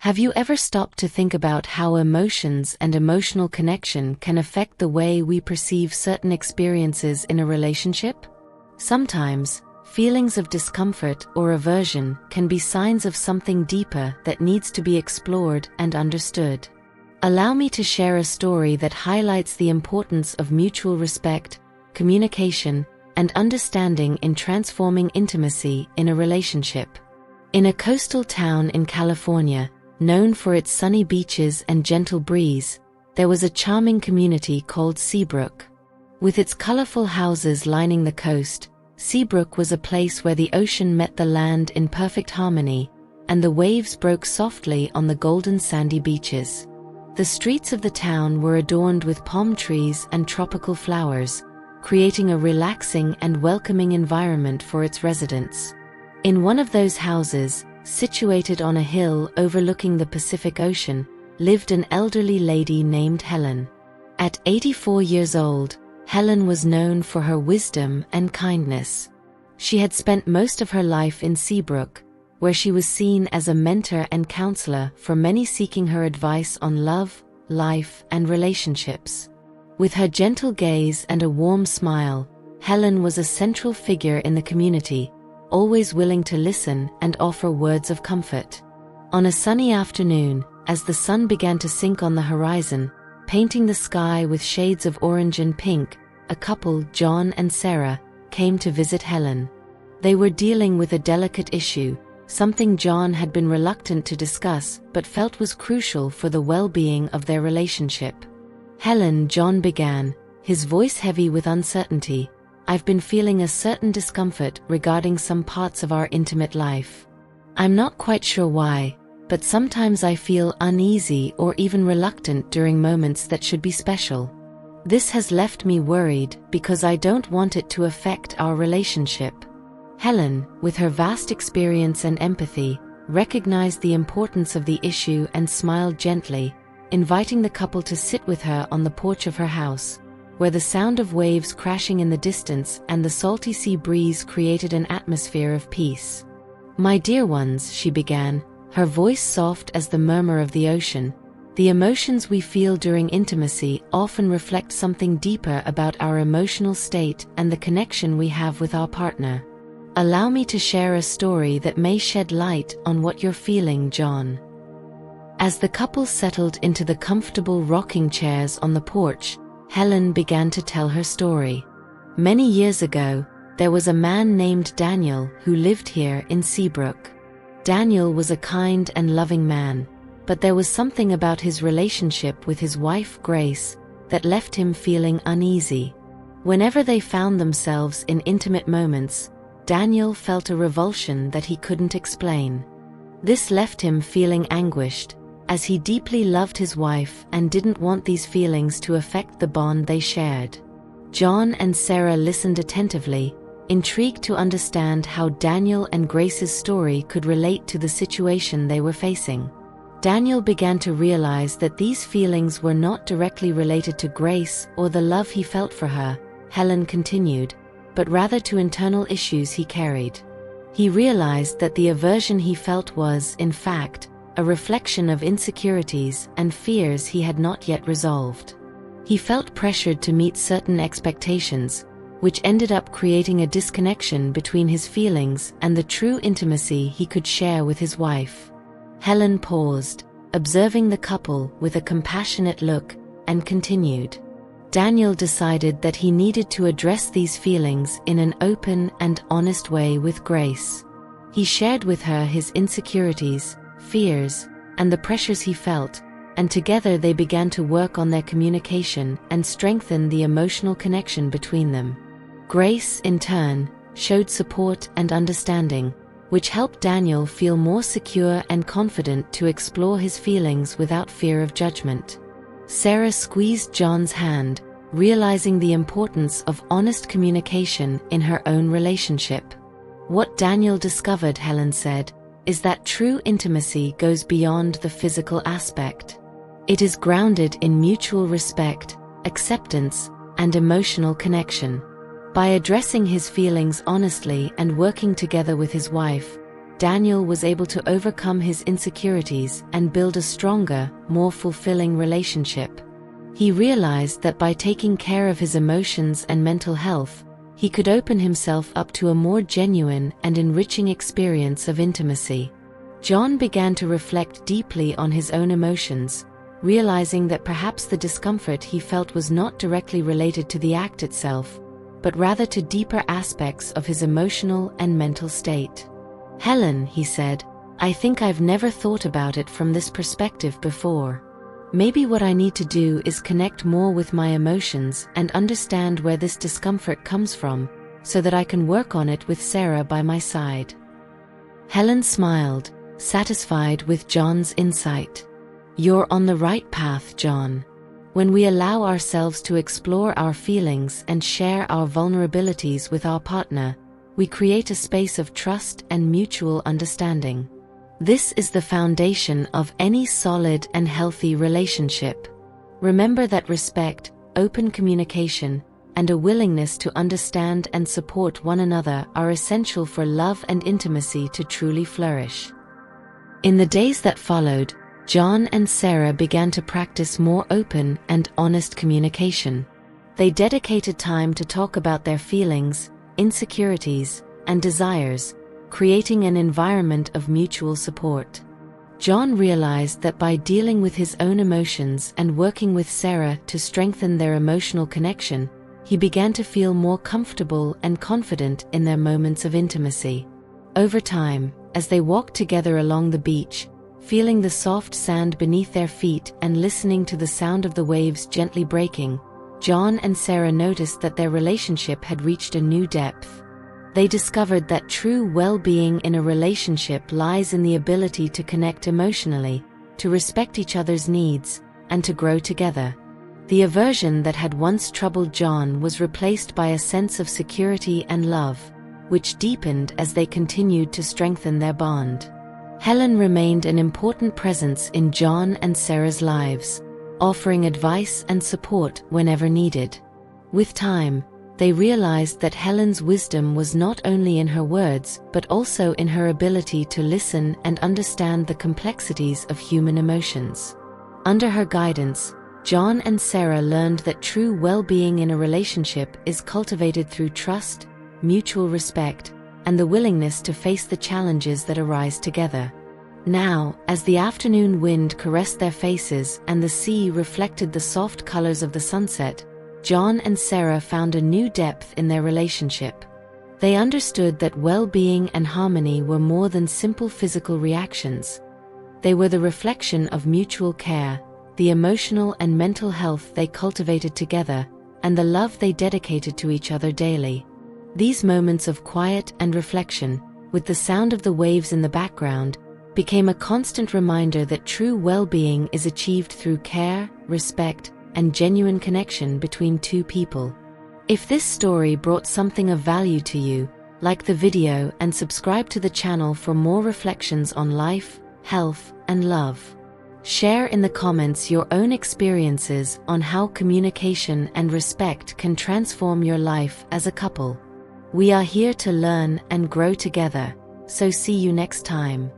Have you ever stopped to think about how emotions and emotional connection can affect the way we perceive certain experiences in a relationship? Sometimes, feelings of discomfort or aversion can be signs of something deeper that needs to be explored and understood. Allow me to share a story that highlights the importance of mutual respect, communication, and understanding in transforming intimacy in a relationship. In a coastal town in California, known for its sunny beaches and gentle breeze, there was a charming community called Seabrook. With its colorful houses lining the coast, Seabrook was a place where the ocean met the land in perfect harmony, and the waves broke softly on the golden sandy beaches. The streets of the town were adorned with palm trees and tropical flowers, creating a relaxing and welcoming environment for its residents. In one of those houses, situated on a hill overlooking the Pacific Ocean, lived an elderly lady named Helen. At 84 years old, Helen was known for her wisdom and kindness. She had spent most of her life in Seabrook, where she was seen as a mentor and counselor for many seeking her advice on love, life, and relationships. With her gentle gaze and a warm smile, Helen was a central figure in the community, always willing to listen and offer words of comfort. On a sunny afternoon, as the sun began to sink on the horizon, painting the sky with shades of orange and pink, a couple, John and Sarah, came to visit Helen. They were dealing with a delicate issue, something John had been reluctant to discuss but felt was crucial for the well-being of their relationship. "Helen," John began, his voice heavy with uncertainty, "I've been feeling a certain discomfort regarding some parts of our intimate life. I'm not quite sure why, but sometimes I feel uneasy or even reluctant during moments that should be special. This has left me worried because I don't want it to affect our relationship." Helen, with her vast experience and empathy, recognized the importance of the issue and smiled gently, inviting the couple to sit with her on the porch of her house, where the sound of waves crashing in the distance and the salty sea breeze created an atmosphere of peace. "My dear ones," she began, her voice soft as the murmur of the ocean, "the emotions we feel during intimacy often reflect something deeper about our emotional state and the connection we have with our partner. Allow me to share a story that may shed light on what you're feeling, John." As the couple settled into the comfortable rocking chairs on the porch, Helen began to tell her story. "Many years ago, there was a man named Daniel who lived here in Seabrook. Daniel was a kind and loving man, but there was something about his relationship with his wife, Grace, that left him feeling uneasy. Whenever they found themselves in intimate moments, Daniel felt a revulsion that he couldn't explain. This left him feeling anguished, as he deeply loved his wife and didn't want these feelings to affect the bond they shared." John and Sarah listened attentively, intrigued to understand how Daniel and Grace's story could relate to the situation they were facing. Daniel began to realize that these feelings were not directly related to Grace or the love he felt for her, Helen continued, but rather to internal issues he carried. He realized that the aversion he felt was, in fact, a reflection of insecurities and fears he had not yet resolved. He felt pressured to meet certain expectations, which ended up creating a disconnection between his feelings and the true intimacy he could share with his wife. Helen paused, observing the couple with a compassionate look, and continued. "Daniel decided that he needed to address these feelings in an open and honest way with Grace. He shared with her his insecurities, fears, and the pressures he felt, and together they began to work on their communication and strengthen the emotional connection between them. Grace, in turn, showed support and understanding, which helped Daniel feel more secure and confident to explore his feelings without fear of judgment." Sarah squeezed John's hand, realizing the importance of honest communication in her own relationship. "What Daniel discovered," Helen said, "is that true intimacy goes beyond the physical aspect. It is grounded in mutual respect, acceptance, and emotional connection. By addressing his feelings honestly and working together with his wife, Daniel was able to overcome his insecurities and build a stronger, more fulfilling relationship. He realized that by taking care of his emotions and mental health, he could open himself up to a more genuine and enriching experience of intimacy. John began to reflect deeply on his own emotions, realizing that perhaps the discomfort he felt was not directly related to the act itself, but rather to deeper aspects of his emotional and mental state. "Helen," he said, "I think I've never thought about it from this perspective before. Maybe what I need to do is connect more with my emotions and understand where this discomfort comes from, so that I can work on it with Sarah by my side." Helen smiled, satisfied with John's insight. "You're on the right path, John. When we allow ourselves to explore our feelings and share our vulnerabilities with our partner, we create a space of trust and mutual understanding. This is the foundation of any solid and healthy relationship. Remember that respect, open communication, and a willingness to understand and support one another are essential for love and intimacy to truly flourish." In the days that followed, John and Sarah began to practice more open and honest communication. They dedicated time to talk about their feelings, insecurities, and desires, creating an environment of mutual support. John realized that by dealing with his own emotions and working with Sarah to strengthen their emotional connection, he began to feel more comfortable and confident in their moments of intimacy. Over time, as they walked together along the beach, feeling the soft sand beneath their feet and listening to the sound of the waves gently breaking, John and Sarah noticed that their relationship had reached a new depth. They discovered that true well-being in a relationship lies in the ability to connect emotionally, to respect each other's needs, and to grow together. The aversion that had once troubled John was replaced by a sense of security and love, which deepened as they continued to strengthen their bond. Helen remained an important presence in John and Sarah's lives, offering advice and support whenever needed. With time, they realized that Helen's wisdom was not only in her words but also in her ability to listen and understand the complexities of human emotions. Under her guidance, John and Sarah learned that true well-being in a relationship is cultivated through trust, mutual respect, and the willingness to face the challenges that arise together. Now, as the afternoon wind caressed their faces and the sea reflected the soft colors of the sunset, John and Sarah found a new depth in their relationship. They understood that well-being and harmony were more than simple physical reactions. They were the reflection of mutual care, the emotional and mental health they cultivated together, and the love they dedicated to each other daily. These moments of quiet and reflection, with the sound of the waves in the background, became a constant reminder that true well-being is achieved through care, respect, and genuine connection between two people. If this story brought something of value to you, like the video and subscribe to the channel for more reflections on life, health, and love. Share in the comments your own experiences on how communication and respect can transform your life as a couple. We are here to learn and grow together, so see you next time.